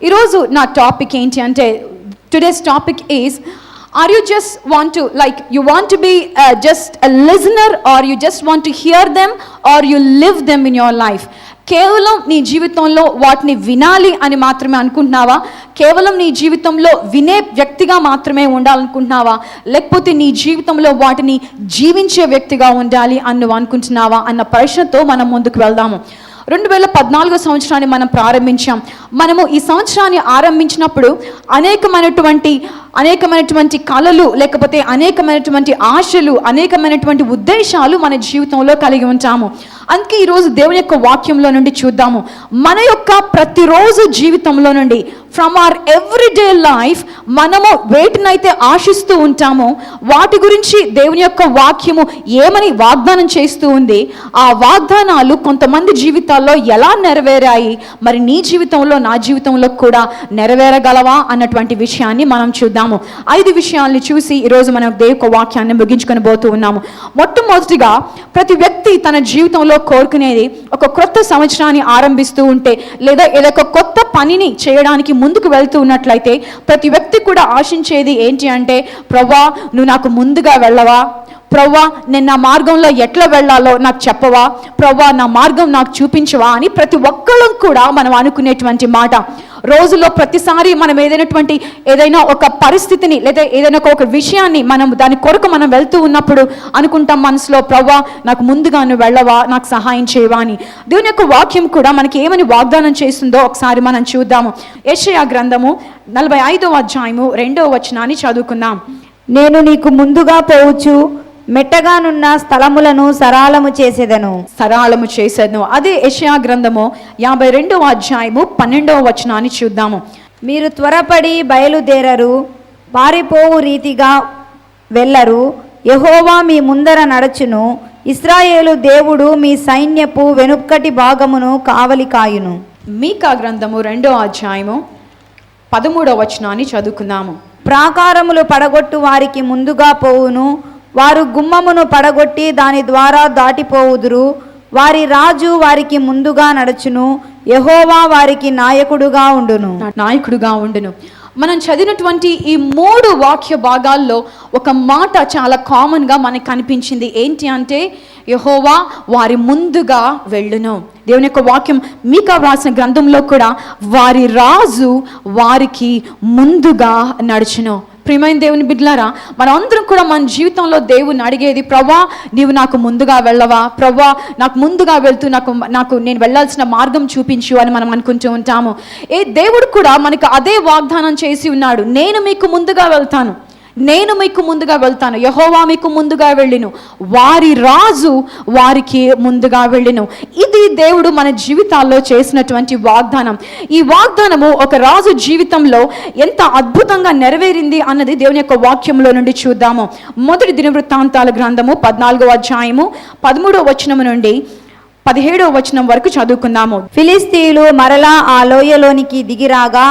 ఈరోజు నా టాపిక్ ఏంటి అంటే, today's topic is, are you just want to you want to be just a listener, or you just want to hear them, or you live them in your life? కేవలం నీ జీవితంలో వాటిని వినాలి అని మాత్రమే అనుకుంటున్నావా? కేవలం నీ జీవితంలో వినే వ్యక్తిగా మాత్రమే ఉండాలనుకుంటున్నావా? లేకపోతే నీ జీవితంలో వాటిని జీవించే వ్యక్తిగా ఉండాలి అని నువ్వు అనుకుంటున్నావా అన్న ప్రశ్నతో మనం ముందుకు వెళ్దాము. 2014 సంవత్సరాన్ని మనం ప్రారంభించాం. మనము ఈ సంవత్సరాన్ని ఆరంభించినప్పుడు అనేకమైనటువంటి కళలు, లేకపోతే అనేకమైనటువంటి ఆశలు, అనేకమైనటువంటి ఉద్దేశాలు మన జీవితంలో కలిగి ఉంటాము. అందుకే ఈరోజు దేవుని యొక్క వాక్యంలో నుండి చూద్దాము. మన యొక్క ప్రతిరోజు జీవితంలో నుండి, ఫ్రమ్ అవర్ ఎవ్రీడే లైఫ్, మనము వేటినైతే ఆశిస్తూ ఉంటామో వాటి గురించి దేవుని యొక్క వాక్యము ఏమని వాగ్దానం చేస్తూ ఉంది, ఆ వాగ్దానాలు కొంతమంది జీవితాల్లో ఎలా నెరవేరాయి, మరి నీ జీవితంలో, నా జీవితంలో కూడా నెరవేరగలవా అన్నటువంటి విషయాన్ని మనం చూద్దాము. 5 విషయాల్ని చూసి ఈరోజు మనం దేవుని యొక్క వాక్యాన్ని ముగించుకొని పోతూ ఉన్నాము. మొట్టమొదటిగా, ప్రతి వ్యక్తి తన జీవితంలో కోరుకునేది ఒక కొత్త సంవత్సరాన్ని ఆరంభిస్తూ ఉంటే, లేదా ఏదొక కొత్త పనిని చేయడానికి ముందుకు వెళ్తూ ఉన్నట్లయితే ప్రతి వ్యక్తి కూడా ఆశించేది ఏంటి అంటే, ప్రభువా నువ్వు నాకు ముందుగా వెళ్ళవా, ప్రభువా నేను నా మార్గంలో ఎట్లా వెళ్ళాలో నాకు చెప్పవా, ప్రభువా నా మార్గం నాకు చూపించవా అని ప్రతి ఒక్కళ్ళం కూడా మనం అనుకునేటువంటి మాట. రోజులో ప్రతిసారి మనం ఏదైనా ఒక పరిస్థితిని, లేదా ఏదైనా ఒక విషయాన్ని మనం దాని కొరకు మనం వెళ్తూ ఉన్నప్పుడు అనుకుంటాం మనసులో, ప్రభువా నాకు ముందుగా నువ్వు వెళ్ళవా, నాకు సహాయం చేయవా అని. దేవుని యొక్క వాక్యం కూడా మనకి ఏమని వాగ్దానం చేస్తుందో ఒకసారి మనం చూద్దాము. యెషయా గ్రంథము 45వ అధ్యాయము 2వ వచనాన్ని చదువుకుందాం. నేను నీకు ముందుగా పోవచ్చు, మెట్టగానున్న స్థలములను సరళము చేసేదను. అదే యెషయా గ్రంథము 52వ అధ్యాయము 12వ వచనాన్ని చూద్దాము. మీరు త్వరపడి బయలుదేరరు, పారిపోవు రీతిగా వెళ్ళరు, యెహోవా మీ ముందర నడచును, ఇశ్రాయేలు దేవుడు మీ సైన్యపు వెనుకటి భాగమును కావలి కాయును. మీకా గ్రంథము 2వ అధ్యాయము 13వ వచనాన్ని చదువుకుందాము. ప్రాకారములు పడగొట్టు వారికి ముందుగా పోవును, వారు గుమ్మమును పడగొట్టి దాని ద్వారా దాటిపోవుదురు, వారి రాజు వారికి ముందుగా నడుచును, యెహోవా వారికి నాయకుడుగా ఉండును. మనం చదివినటువంటి ఈ 3 వాక్య భాగాల్లో ఒక మాట చాలా కామన్గా మనకు కనిపించింది. ఏంటి అంటే, యెహోవా వారి ముందుగా వెళ్ళును. దేవుని యొక్క వాక్యం మీకా వ్రాసిన గ్రంథంలో కూడా వారి రాజు వారికి ముందుగా నడుచును. ప్రియమైన దేవుని బిడ్డలారా, మనం అందరం కూడా మన జీవితంలో దేవుని అడిగేది, ప్రభువా నీవు నాకు ముందుగా వెళ్ళవా, ప్రభువా నాకు ముందుగా వెళ్తూ నాకు నేను వెళ్ళాల్సిన మార్గం చూపించు అని మనం అనుకుంటూ ఉంటాము. దేవుడు కూడా మనకు అదే వాగ్దానం చేసి ఉన్నాడు. నేను మీకు ముందుగా వెళ్తాను, యెహోవా మీకు ముందుగా వెళ్ళిను, వారి రాజు వారికి ముందుగా వెళ్ళిను. ఇది దేవుడు మన జీవితాల్లో చేసినటువంటి వాగ్దానం. ఈ వాగ్దానము ఒక రాజు జీవితంలో ఎంత అద్భుతంగా నెరవేరింది అన్నది దేవుని యొక్క వాక్యంలో నుండి చూద్దాము. మొదటి దినవృత్తాంతాల గ్రంథము 14వ అధ్యాయము 13వ వచనం నుండి 17వ వచనం వరకు చదువుకుందాము. ఫిలిస్తీయులు మరలా ఆ లోయలోనికి దిగిరాగా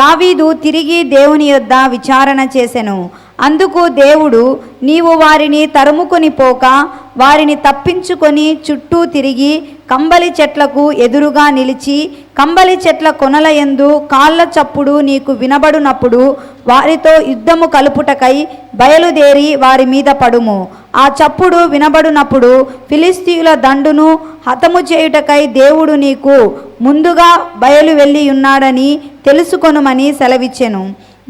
దావీదు తిరిగి దేవుని యొద్ద విచారణ చేసెను. అందుకు దేవుడు, నీవు వారిని తరుముకొని పోక వారిని తప్పించుకొని చుట్టూ తిరిగి కంబలి చెట్లకు ఎదురుగా నిలిచి, కంబలి చెట్ల కొనల యందు కాళ్ళ చప్పుడు నీకు వినబడునప్పుడు వారితో యుద్ధము కలుపుటకై బయలుదేరి వారి మీద పడుము. ఆ చప్పుడు వినబడునప్పుడు ఫిలిస్తీయుల దండును హతము చేయుటకై దేవుడు నీకు ముందుగా బయలు వెళ్ళి ఉన్నాడని తెలుసుకొనుమని సెలవిచ్చెను.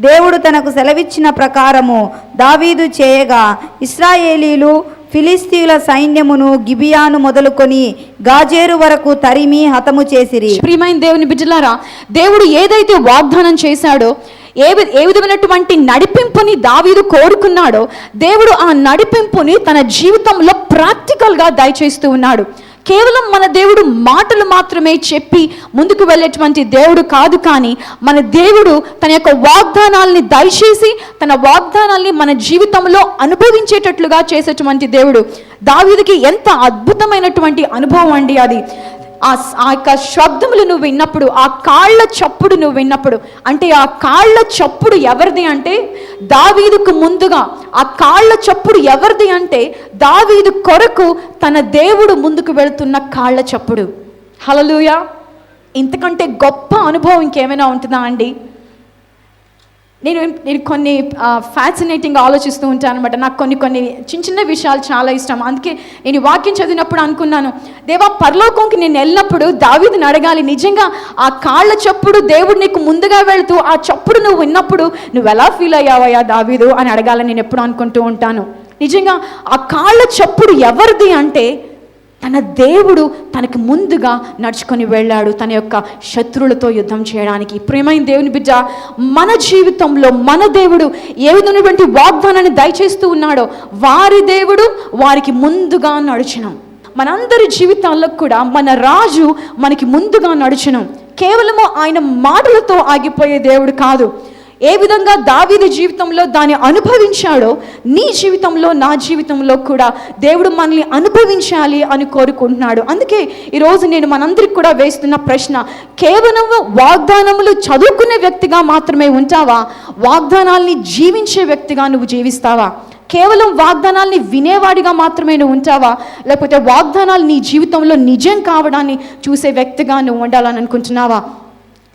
దేవుడు తనకు సెలవిచ్చిన ప్రకారము దావీదు చేయగా ఇశ్రాయేలీలు ఫిలిస్తీయుల సైన్యమును గిబియాను మొదలుకొని గాజేరు వరకు తరిమి హతము చేసిరి. ప్రియమైన దేవుని బిడ్డలారా, దేవుడు ఏదైతే వాగ్దానం చేశాడో, ఏ విధమైనటువంటి నడిపింపుని దావీదు కోరుకున్నాడో, దేవుడు ఆ నడిపింపుని తన జీవితంలో ప్రాక్టికల్గా దయచేస్తూ ఉన్నాడు. కేవలం మన దేవుడు మాటలు మాత్రమే చెప్పి ముందుకు వెళ్ళేటువంటి దేవుడు కాదు, కానీ మన దేవుడు తన యొక్క వాగ్దానాల్ని దయచేసి తన వాగ్దానాల్ని మన జీవితంలో అనుభవించేటట్లుగా చేసేటువంటి దేవుడు. దావీదుకి ఎంత అద్భుతమైనటువంటి అనుభవం అండి అది. ఆ యొక్క శబ్దములు నువ్వు విన్నప్పుడు, ఆ కాళ్ళ చప్పుడు నువ్వు విన్నప్పుడు, అంటే ఆ కాళ్ళ చప్పుడు ఎవరిది అంటే దావీదుకు ముందుగా ఆ కాళ్ళ చప్పుడు ఎవరిది అంటే దావీదు కొరకు తన దేవుడు ముందుకు వెళుతున్న కాళ్ళ చప్పుడు. హల్లెలూయా. ఇంతకంటే గొప్ప అనుభవం ఇంకేమైనా ఉంటుందా అండి? నేను కొన్ని ఫ్యాసినేటింగ్ ఆలోచిస్తూ ఉంటాను అనమాట. నాకు కొన్ని చిన్న చిన్న విషయాలు చాలా ఇష్టం. అందుకే నేను వాక్యం చదివినప్పుడు అనుకున్నాను, దేవా పరలోకంకి నేను వెళ్ళినప్పుడు దావీదుని అడగాలి, నిజంగా ఆ కాళ్ళ చప్పుడు దేవుడు నీకు ముందుగా వెళుతూ ఆ చప్పుడు నువ్వు విన్నప్పుడు నువ్వు ఎలా ఫీల్ అయ్యావయ్యా దావీదు అని అడగాలని నేను ఎప్పుడు అనుకుంటూ ఉంటాను. నిజంగా ఆ కాళ్ళ చప్పుడు ఎవరిది అంటే తన దేవుడు తనకి ముందుగా నడుచుకొని వెళ్ళాడు తన యొక్క శత్రువులతో యుద్ధం చేయడానికి. ప్రియమైన దేవుని బిడ్డ, మన జీవితంలో మన దేవుడు ఏ విధమైనటువంటి వాగ్దానాన్ని దయచేస్తూ ఉన్నాడో వారి దేవుడు వారికి ముందుగా నడుచును. మనందరి జీవితాల్లో కూడా మన రాజు మనకి ముందుగా నడుచును. కేవలము ఆయన మాటలతో ఆగిపోయే దేవుడు కాదు. ఏ విధంగా దావీదు జీవితంలో దాన్ని అనుభవించాడో నీ జీవితంలో నా జీవితంలో కూడా దేవుడు మనల్ని అనుభవించాలి అని కోరుకుంటున్నాడు. అందుకే ఈరోజు నేను మనందరికి కూడా వేస్తున్న ప్రశ్న, కేవలం వాగ్దానములు చదువుకునే వ్యక్తిగా మాత్రమే ఉంటావా? వాగ్దానాల్ని జీవించే వ్యక్తిగా నువ్వు జీవిస్తావా? కేవలం వాగ్దానాల్ని వినేవాడిగా మాత్రమే నువ్వు ఉంటావా? లేకపోతే వాగ్దానాలు నీ జీవితంలో నిజం కావడాన్ని చూసే వ్యక్తిగా నువ్వు ఉండాలని అనుకుంటున్నావా?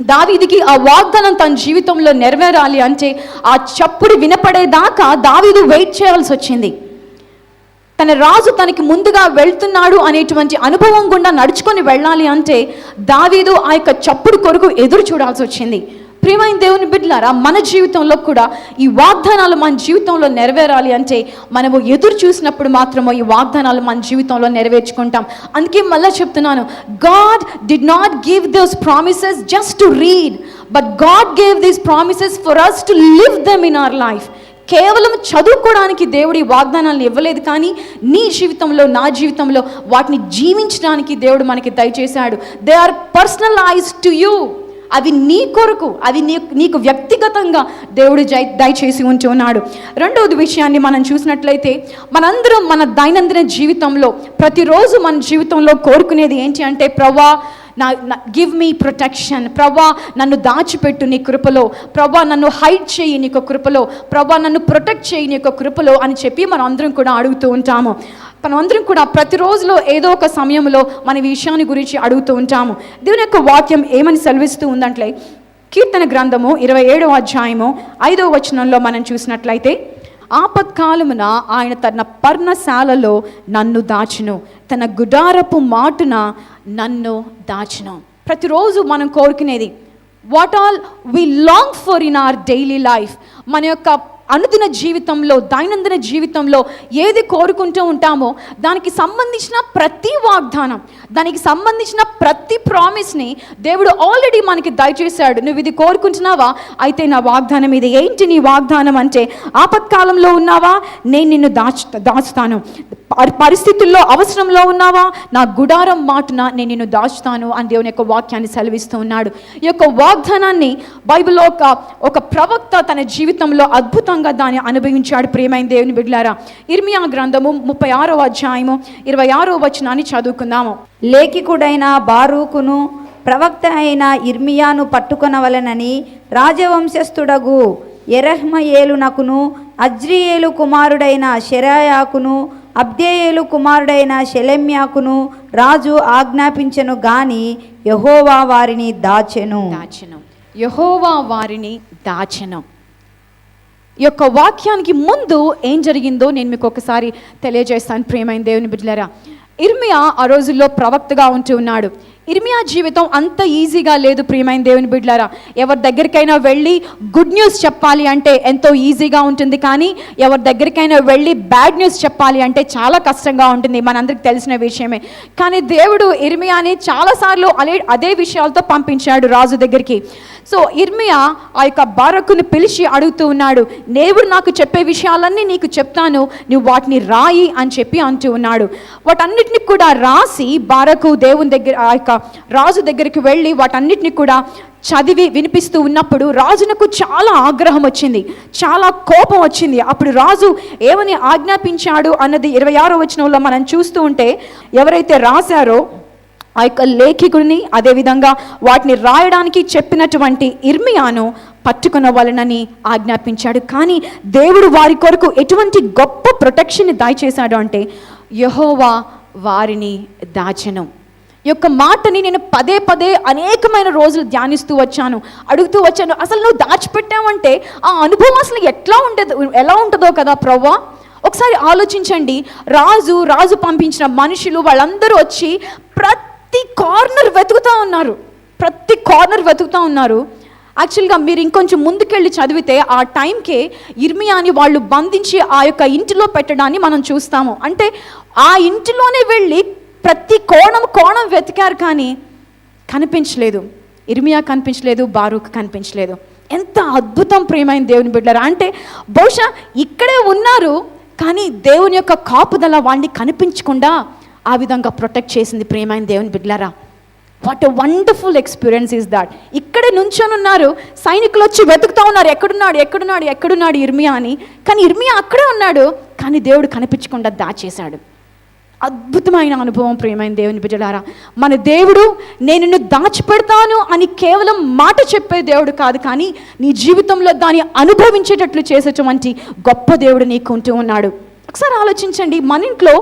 దావీదుకి ఆ వాగ్దానం తన జీవితంలో నెరవేరాలి అంటే ఆ చప్పుడు వినపడేదాకా దావీదు వెయిట్ చేయాల్సి వచ్చింది. తన రాజు తనకి ముందుగా వెళ్తున్నాడు అనేటువంటి అనుభవం గుండా నడుచుకొని వెళ్ళాలి అంటే దావీదు ఆ యొక్క చప్పుడు కొరకు ఎదురు చూడాల్సి వచ్చింది. ప్రియమైన దేవుని బిడ్డలారా, మన జీవితంలో కూడా ఈ వాగ్దానాలు మన జీవితంలో నెరవేరాలి అంటే మనము ఎదురు చూసినప్పుడు మాత్రమే ఈ వాగ్దానాలు మన జీవితంలో నెరవేర్చుకుంటాం. అందుకే మళ్ళీ చెప్తున్నాను, God did not give those promises just to read, but God gave these promises for us to live them in our life. కేవలం చదువుకోవడానికి దేవుడు ఈ వాగ్దానాలను ఇవ్వలేదు, కానీ నీ జీవితంలో నా జీవితంలో వాటిని జీవించడానికి దేవుడు మనకి దయచేశాడు. They are personalized to you. అవి నీ కొరకు, అవి నీకు వ్యక్తిగతంగా దేవుడు దయచేసి ఉంచి ఉన్నాడు. రెండవది విషయాన్ని మనం చూసినట్లయితే, మనందరం మన దైనందిన జీవితంలో ప్రతిరోజు మన జీవితంలో కోరుకునేది ఏంటి అంటే, ప్రభా గివ్ మీ ప్రొటెక్షన్, ప్రభా నన్ను దాచిపెట్టు నీ కృపలో, ప్రభా నన్ను హైడ్ చేయి నీ యొక్క కృపలో, ప్రభా నన్ను ప్రొటెక్ట్ చేయి నీ యొక్క కృపలో అని చెప్పి మనం అందరం కూడా అడుగుతూ ఉంటాము. మనమందరం కూడా ప్రతిరోజులో ఏదో ఒక సమయంలో మన విషయాన్ని గురించి అడుగుతూ ఉంటాము. దేవుని యొక్క వాక్యం ఏమని సెలవిస్తూ ఉందంటే, కీర్తన గ్రంథము 27వ అధ్యాయము 5వ వచనంలో మనం చూసినట్లయితే, ఆపత్కాలమున ఆయన తన పర్ణశాలలో నన్ను దాచును, తన గుడారపు మాటున నన్ను దాచును. ప్రతిరోజు మనం కోరుకునేది, what all we long for in our daily life. మన యొక్క అనుదిన జీవితంలో, దైనందిన జీవితంలో ఏది కోరుకుంటూ ఉంటామో దానికి సంబంధించిన ప్రతి వాగ్దానం, దానికి సంబంధించిన ప్రతి ప్రామిస్ని దేవుడు ఆల్రెడీ మనకి దయచేశాడు. నువ్వు ఇది కోరుకుంటున్నావా? అయితే నా వాగ్దానం ఇది. ఏంటి నీ వాగ్దానం అంటే, ఆపత్కాలంలో ఉన్నావా? నేను నిన్ను దాచుతాను. పరిస్థితుల్లో అవసరంలో ఉన్నావా? నా గుడారం మాటున నేను నిన్ను దాచుతాను అని దేవుని యొక్క వాక్యాన్ని సెలవిస్తూ ఉన్నాడు. ఈ యొక్క వాగ్దానాన్ని బైబిల్లో ఒక ప్రవక్త తన జీవితంలో అద్భుతంగా దాన్ని అనుభవించాడు. ప్రియమైన దేవుని బిడ్డలారా, ఇర్మియా గ్రంథము 36వ అధ్యాయము 26వ వచనాన్ని చదువుకుందాము. లేఖికుడైన బారూకును ప్రవక్త అయిన ఇర్మియాను పట్టుకొనవలెనని రాజవంశస్థుడగు యెరహ్మయేలునకును అజ్రియేలు కుమారుడైన షెరాయాకును అబ్దేయేలు కుమారుడైన షెలెమ్యాకును రాజు ఆజ్ఞాపించెను గాని యెహోవా వారిని దాచెను. యెహోవా వారిని దాచెను. ఈ యొక్క వాక్యానికి ముందు ఏం జరిగిందో నేను మీకు ఒకసారి తెలియజేస్తాను. ప్రియమైన దేవుని బిడ్డలారా, ఇర్మియా ఆ రోజుల్లో ప్రవక్తగా ఉంటూ ఉన్నాడు. ఇర్మియా జీవితం అంత ఈజీగా లేదు. ప్రియమైన దేవుని బిడ్డలారా, ఎవరి దగ్గరికైనా వెళ్ళి గుడ్ న్యూస్ చెప్పాలి అంటే ఎంతో ఈజీగా ఉంటుంది, కానీ ఎవరి దగ్గరికైనా వెళ్ళి బ్యాడ్ న్యూస్ చెప్పాలి అంటే చాలా కష్టంగా ఉంటుంది. మనందరికి తెలిసిన విషయమే. కానీ దేవుడు ఇర్మియాని చాలాసార్లు అదే విషయాలతో పంపించాడు రాజు దగ్గరికి. సో ఇర్మియా ఆ యొక్క బారకుని పిలిచి అడుగుతూ ఉన్నాడు, దేవుడు నాకు చెప్పే విషయాలన్నీ నీకు చెప్తాను, నువ్వు వాటిని రాయి అని చెప్పి అంటూ ఉన్నాడు. వాటన్నిటిని కూడా రాసి బారకు దేవుని దగ్గర, ఆ యొక్క రాజు దగ్గరికి వెళ్ళి వాటన్నిటిని కూడా చదివి వినిపిస్తూ ఉన్నప్పుడు రాజునకు చాలా ఆగ్రహం వచ్చింది, చాలా కోపం వచ్చింది. అప్పుడు రాజు ఏమని ఆజ్ఞాపించాడు అన్నది 26వ వచనంలో మనం చూస్తూ ఉంటే, ఎవరైతే రాశారో ఆ యొక్క లేఖికుడిని, అదేవిధంగా వాటిని రాయడానికి చెప్పినటువంటి ఇర్మియాను పట్టుకొనవలెనని ఆజ్ఞాపించాడు. కానీ దేవుడు వారి కొరకు ఎటువంటి గొప్ప ప్రొటెక్షన్ని దయచేశాడు అంటే, యెహోవా వారిని దాచెను. ఈ యొక్క మాటని నేను పదే పదే అనేకమైన రోజులు ధ్యానిస్తూ వచ్చాను, అడుగుతూ వచ్చాను. అసలు నువ్వు దాచిపెట్టావంటే ఆ అనుభవం అసలు ఎలా ఉంటుందో కదా ప్రభువా. ఒకసారి ఆలోచించండి, రాజు పంపించిన మనుషులు వాళ్ళందరూ వచ్చి ప్రతి కార్నర్ వెతుకుతూ ఉన్నారు. యాక్చువల్గా మీరు ఇంకొంచెం ముందుకెళ్ళి చదివితే ఆ టైంకే ఇర్మియాని వాళ్ళు బంధించి ఆ యొక్క ఇంటిలో పెట్టడాన్ని మనం చూస్తాము. అంటే ఆ ఇంటిలోనే వెళ్ళి ప్రతి కోణం వెతికారు, కానీ కనిపించలేదు. ఇర్మియా కనిపించలేదు, బారూక్ కనిపించలేదు. ఎంత అద్భుతం ప్రియమైన దేవుని బిడ్డలారా. అంటే బహుశా ఇక్కడే ఉన్నారు, కానీ దేవుని యొక్క కాపుదల వాడిని కనిపించకుండా ఆ విధంగా ప్రొటెక్ట్ చేసింది ప్రియమైన దేవుని బిడ్డలారా. What a wonderful experience is that. ఇక్కడే నుంచొని ఉన్నారు, సైనికులు వచ్చి వెతుకుతూ ఉన్నారు, ఎక్కడున్నాడు ఇర్మియా అని. కానీ ఇర్మియా అక్కడే ఉన్నాడు, కానీ దేవుడు కనిపించకుండా దాచేశాడు. అద్భుతమైన అనుభవం ప్రియమైన దేవుని బిడ్డలారా. మన దేవుడు నేను నిన్ను దాచిపెడతాను అని కేవలం మాట చెప్పే దేవుడు కాదు, కానీ నీ జీవితంలో దాన్ని అనుభవించేటట్లు చేసేటువంటి గొప్ప దేవుడు నీకు ఉంటూ ఉన్నాడు. ఒకసారి ఆలోచించండి, మన ఇంట్లో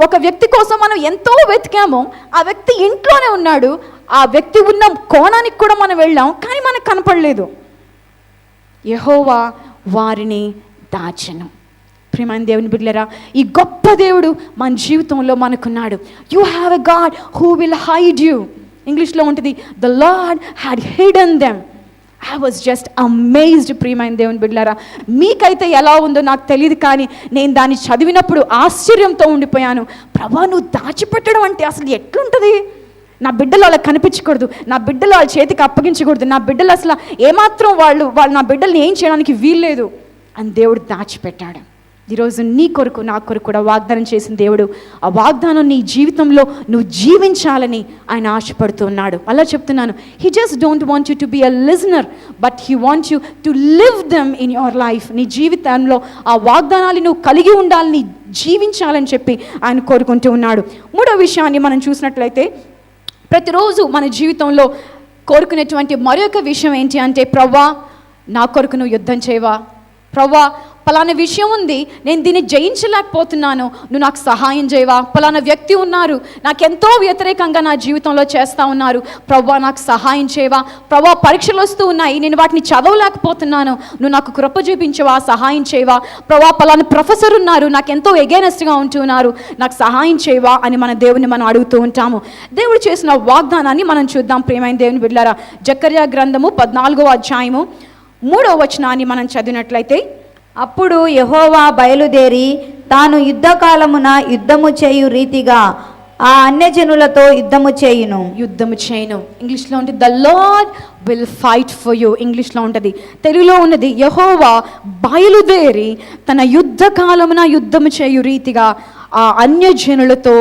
ఒక వ్యక్తి కోసం మనం ఎంతో వెతికామో, ఆ వ్యక్తి ఇంట్లోనే ఉన్నాడు, ఆ వ్యక్తి ఉన్న కోణానికి కూడా మనం వెళ్ళాం, కానీ మనకు కనపడలేదు. యెహోవా వారిని దాచెను. ప్రియమైన దేవుని బిడ్డలారా, ఈ గొప్ప దేవుడు మన జీవితంలో మనకున్నాడు. You have a God who will hide you. ఇంగ్లీష్లో ఉంటుంది, the Lord had hidden them. I was just amazed ప్రియమైన దేవుని బిడ్డలారా. మీకైతే ఎలా ఉందో నాకు తెలియదు, కానీ నేను దాన్ని చదివినప్పుడు ఆశ్చర్యంతో ఉండిపోయాను. ప్రభా, నువ్వు దాచిపెట్టడం అంటే అసలు ఎట్లుంటుంది? నా బిడ్డలు వాళ్ళకి కనిపించకూడదు, నా బిడ్డలు వాళ్ళ చేతికి అప్పగించకూడదు, నా బిడ్డలు అసలు ఏమాత్రం వాళ్ళు నా బిడ్డల్ని ఏం చేయడానికి వీల్లేదు అని దేవుడు దాచిపెట్టాడు. ఈరోజు నీ కొరకు నా కొరకు కూడా వాగ్దానం చేసిన దేవుడు, ఆ వాగ్దానం నీ జీవితంలో నువ్వు జీవించాలని ఆయన ఆశపడుతూ ఉన్నాడు. అలా చెప్తున్నాను, he just don't want you to be a listener, but he wants you to live them in your life. నీ జీవితంలో ఆ వాగ్దానాలు నువ్వు కలిగి ఉండాలని, జీవించాలని చెప్పి ఆయన కోరుకుంటూ ఉన్నాడు. మూడో విషయాన్ని మనం చూసినట్లయితే, ప్రతిరోజు మన జీవితంలో కోరుకునేటువంటి మరొక విషయం ఏంటి అంటే, ప్రవ్వా నా కొరకు నువ్వు యుద్ధం చేయవా, ప్రవ్వా పలానా విషయం ఉంది, నేను దీన్ని జయించలేకపోతున్నాను, నువ్వు నాకు సహాయం చేయవా, పలానా వ్యక్తి ఉన్నారు నాకెంతో వ్యతిరేకంగా నా జీవితంలో చేస్తూ ఉన్నారు, ప్రవ్వా నాకు సహాయం చేయవా, ప్రవ్వా పరీక్షలు వస్తూ ఉన్నాయి, నేను వాటిని చదవలేకపోతున్నాను, నువ్వు నాకు కృప చూపించవా, సహాయం చేయవా, ప్రవ్వా పలానా ప్రొఫెసర్ ఉన్నారు నాకెంతో ఎగైనెస్ట్గా ఉంటున్నారు, నాకు సహాయం చేయవా అని మన దేవుని మనం అడుగుతూ ఉంటాము. దేవుడు చేసిన వాగ్దానాన్ని మనం చూద్దాం ప్రియమైన దేవుని బిడ్డలారా. జకర్యా గ్రంథము 14వ అధ్యాయము 3వ వచనాన్ని మనం చదివినట్లయితే, అప్పుడు యెహోవా బయలుదేరి తాను యుద్ధకాలమున యుద్ధము చేయు రీతిగా ఆ అన్యజనులతో యుద్ధము చేయును. ఇంగ్లీష్లో ఉంటుంది the lord will fight for you. ఇంగ్లీష్లో ఉంటుంది, తెలుగులో ఉన్నది యెహోవా బయలుదేరి తన యుద్ధకాలమున యుద్ధము చేయు రీతిగా ఆ అన్యజనులతో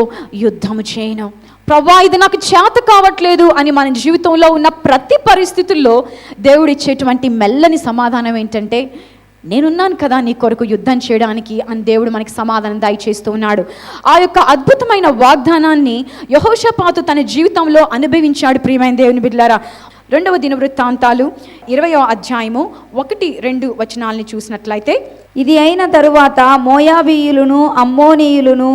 యుద్ధము చేయను. ప్రభా ఇది నాకు చేత కావట్లేదు అని మన జీవితంలో ఉన్న ప్రతి పరిస్థితుల్లో దేవుడిచ్చేటువంటి మెల్లని సమాధానం ఏంటంటే, నేనున్నాను కదా నీ కొరకు యుద్ధం చేయడానికి అని దేవుడు మనకి సమాధానం దయచేస్తూ ఉన్నాడు. ఆ యొక్క అద్భుతమైన వాగ్దానాన్ని యెహోషాపాతు తన జీవితంలో అనుభవించాడు ప్రియమైన దేవుని బిడ్డలారా. 2వ దినవృత్తాంతాలు 20వ అధ్యాయము 1-2 వచనాలని చూసినట్లయితే, ఇది అయిన తరువాత మోయాబీయులను అమ్మోనీయులను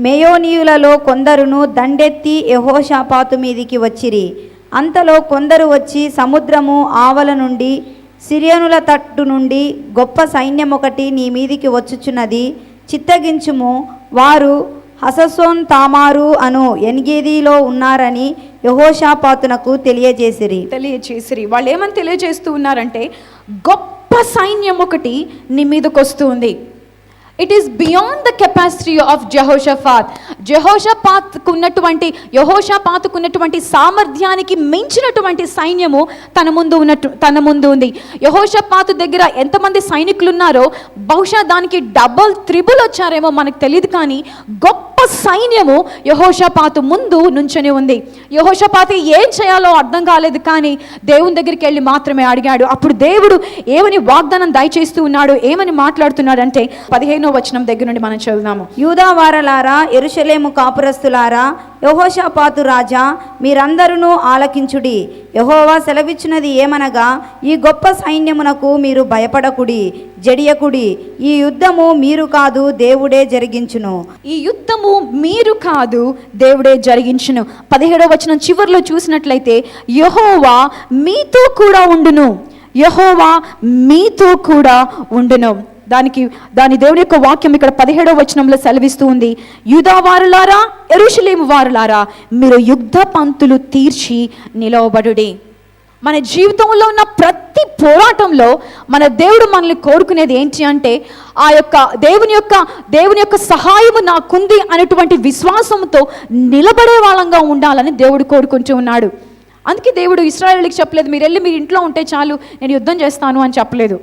మేయోనీయులలో కొందరును దండెత్తి యెహోషాపాతు మీదికి వచ్చిరి. అంతలో కొందరు వచ్చి సముద్రము ఆవల నుండి సిరియనుల తట్టు నుండి గొప్ప సైన్యం ఒకటి నీ మీదికి వచ్చుచున్నది, చిత్తగించుము, వారు హససోన్ తామారు అను ఎన్గేదిలో ఉన్నారని యెహోషాపాతునకు తెలియజేసిరి. వాళ్ళు ఏమని తెలియజేస్తూ ఉన్నారంటే, గొప్ప సైన్యం ఒకటి నీ మీదకి వస్తూ ఉంది. It is beyond the capacity of యెహోషాపాతుకున్నటువంటి సామర్థ్యానికి మించినటువంటి సైన్యము తన ముందు ఉంది. యెహోషాపాతు దగ్గర ఎంతమంది సైనికులు ఉన్నారో బహుశా దానికి డబుల్ త్రిబుల్ వచ్చారేమో మనకు తెలియదు, కానీ గొప్ప సైన్యము యెహోషాపాతు ముందు నుంచొని ఉంది. యెహోషాపాతు ఏం చేయాలో అర్థం కాలేదు, కానీ దేవుని దగ్గరికి వెళ్ళి మాత్రమే అడిగాడు. అప్పుడు దేవుడు ఏమని వాగ్దానం దయచేస్తూ ఉన్నాడు, ఏమని మాట్లాడుతున్నాడంటే 15వ వచనం దగ్గర నుండి మనం చదువుదాము. యూదా వారలారా, యెరూషలేము కాపురస్తులారా, యెహోషాపాతు రాజా, మీరందరూ ఆలకించుడి. యెహోవా సెలవిచ్చినది ఏమనగా, ఈ గొప్ప సైన్యమునకు మీరు భయపడకుడి, జడియకుడి. ఈ యుద్ధము మీరు కాదు, దేవుడే జరిగించును. ఈ యుద్ధము మీరు కాదు, దేవుడే జరిగించును. 17వ వచనం చివరిలో చూసినట్లయితే, యెహోవా మీతో కూడా ఉండును, యెహోవా మీతో కూడా ఉండును. దాని దేవుని యొక్క వాక్యం ఇక్కడ 17వ వచనంలో సెలవిస్తూ ఉంది, యూదా వారులారా, యెరూషలేము వారులారా, మీరు యుద్ధ పంతులు తీర్చి నిలవబడుడి. మన జీవితంలో ఉన్న ప్రతి పోరాటంలో మన దేవుడు మనల్ని కోరుకునేది ఏంటి అంటే, ఆ యొక్క దేవుని యొక్క సహాయము నాకుంది అనేటువంటి విశ్వాసంతో నిలబడే వాళ్ళంగా ఉండాలని దేవుడు కోరుకుంటూ ఉన్నాడు. అందుకే దేవుడు ఇశ్రాయేలుకి చెప్పలేదు, మీరు వెళ్ళి మీ ఇంట్లో ఉంటే చాలు నేను యుద్ధం చేస్తాను అని చెప్పలేదు.